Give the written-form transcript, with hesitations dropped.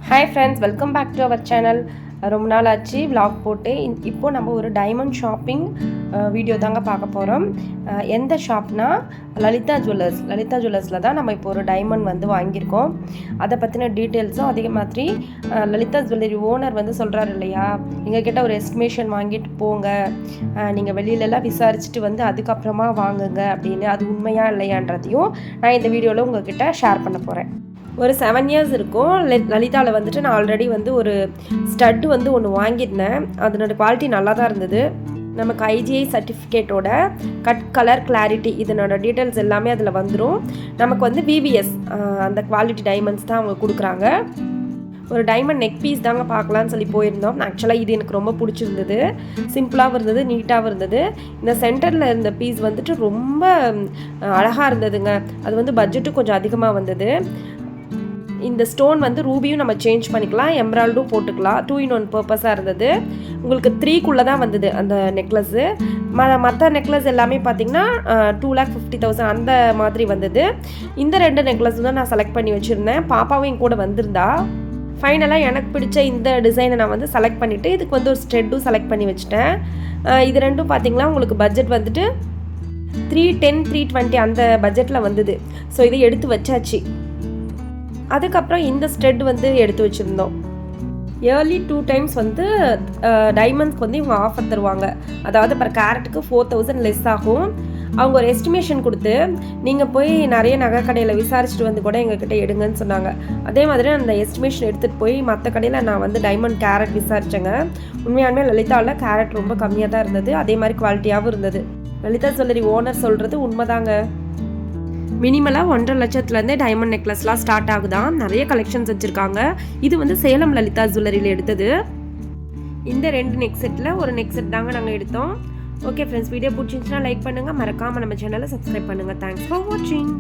Hi friends, welcome back to our channel. ரொம்ப நாள் ஆச்சு விலாக் போட்டு. இப்போ நம்ம ஒரு டைமண்ட் ஷாப்பிங் வீடியோ தாங்க பார்க்க போகிறோம். எந்த ஷாப்னா லலிதா ஜுவல்லர்ஸில் தான் நம்ம இப்போ ஒரு டைமண்ட் வந்து வாங்கியிருக்கோம். அதை பற்றின டீட்டெயில்ஸும் அதே மாதிரி லலிதா ஜுவல்லரி ஓனர் வந்து சொல்கிறாரு இல்லையா, எங்ககிட்ட ஒரு எஸ்டிமேஷன் வாங்கிட்டு போங்க, நீங்கள் வெளியிலலாம் விசாரிச்சுட்டு வந்து அதுக்கப்புறமா வாங்குங்க அப்படின்னு, அது உண்மையா இல்லையான்றதையும் நான் இந்த வீடியோவில் உங்ககிட்ட ஷேர் பண்ண போகிறேன். ஒரு 7 இயர்ஸ் இருக்கும். லலிதாவில் வந்துட்டு நான் ஆல்ரெடி வந்து ஒரு ஸ்டட்டு வந்து ஒன்று வாங்கியிருந்தேன். அதனோட குவாலிட்டி நல்லா தான் இருந்தது. நமக்கு IGI சர்டிஃபிகேட்டோட கட் கலர் கிளாரிட்டி இதனோட டீட்டெயில்ஸ் எல்லாமே அதில் வந்துடும். நமக்கு வந்து VVS அந்த குவாலிட்டி டைமண்ட்ஸ் தான் அவங்க கொடுக்குறாங்க. ஒரு டைமண்ட் நெக் பீஸ் தாங்க பார்க்கலான்னு சொல்லி போயிருந்தோம். ஆக்சுவலாக இது எனக்கு ரொம்ப பிடிச்சிருந்தது. சிம்பிளாகவும் இருந்தது, நீட்டாகவும் இருந்தது. இந்த சென்டரில் இருந்த பீஸ் வந்துட்டு ரொம்ப அழகாக இருந்ததுங்க. அது வந்து பட்ஜெட்டும் கொஞ்சம் அதிகமாக வந்தது. இந்த ஸ்டோன் வந்து ரூபியும் நம்ம சேஞ்ச் பண்ணிக்கலாம், எம்ரால்டும் போட்டுக்கலாம். 2 in 1 பர்பஸாக இருந்தது. உங்களுக்கு 3க்குள்ளே தான் வந்தது அந்த நெக்லஸ்ஸு. மற்ற நெக்லஸ் எல்லாமே பார்த்திங்கன்னா 2,50,000 அந்த மாதிரி வந்தது. இந்த 2 நெக்லஸ் தான் நான் செலக்ட் பண்ணி வச்சுருந்தேன். பாப்பாவும் என் கூட வந்திருந்தா. ஃபைனலாக எனக்கு பிடிச்ச இந்த டிசைனை நான் வந்து செலக்ட் பண்ணிவிட்டு இதுக்கு வந்து ஒரு ஸ்ட்ரெட்டும் செலக்ட் பண்ணி வச்சுட்டேன். இது ரெண்டும் பார்த்திங்கன்னா உங்களுக்கு பட்ஜெட் வந்துட்டு 310, 320 அந்த பட்ஜெட்டில் வந்தது. ஸோ இதை எடுத்து வச்சாச்சு. அதுக்கப்புறம் இந்த ஸ்ட்ரெட் வந்து எடுத்து வச்சுருந்தோம். இயர்லி 2 times வந்து டைமண்ட்ஸ்க்கு வந்து இவங்க ஆஃபர் தருவாங்க. அதாவது பர் கேரட்டுக்கு 4,000 லெஸ் ஆகும். அவங்க ஒரு எஸ்டிமேஷன் கொடுத்து நீங்கள் போய் நிறைய நகை கடையில் விசாரிச்சுட்டு வந்து கூட எங்ககிட்ட எடுங்கன்னு சொன்னாங்க. அதே மாதிரி அந்த எஸ்டிமேஷன் எடுத்துகிட்டு போய் மற்ற கடையில் நான் வந்து டைமண்ட் கேரட் விசாரித்தேங்க. உண்மையாலுமே லலிதாவில் கேரட் ரொம்ப கம்மியாக தான் இருந்தது. அதே மாதிரி குவாலிட்டியாகவும் இருந்தது. லலிதா ஜுவல்லரி ஓனர் சொல்கிறது உண்மைதாங்க. மினிமலாக 1.5 லட்சத்துலேருந்தே டைமண்ட் நெக்லஸ்லாம் ஸ்டார்ட் ஆகுதான். நிறைய கலெக்ஷன்ஸ் வச்சுருக்காங்க. இது வந்து சேலம் லலிதா ஜுவல்லரியில் எடுத்தது. இந்த 2 நெக் செட்டில் ஒரு நெக் செட் தாங்க நாங்கள் எடுத்தோம். ஓகே ஃப்ரெண்ட்ஸ், வீடியோ பிடிச்சிருந்துச்சுன்னா லைக் பண்ணுங்கள், மறக்காமல் நம்ம சேனலை சப்ஸ்கிரைப் பண்ணுங்கள். தேங்க்ஸ் ஃபார் வாட்சிங்.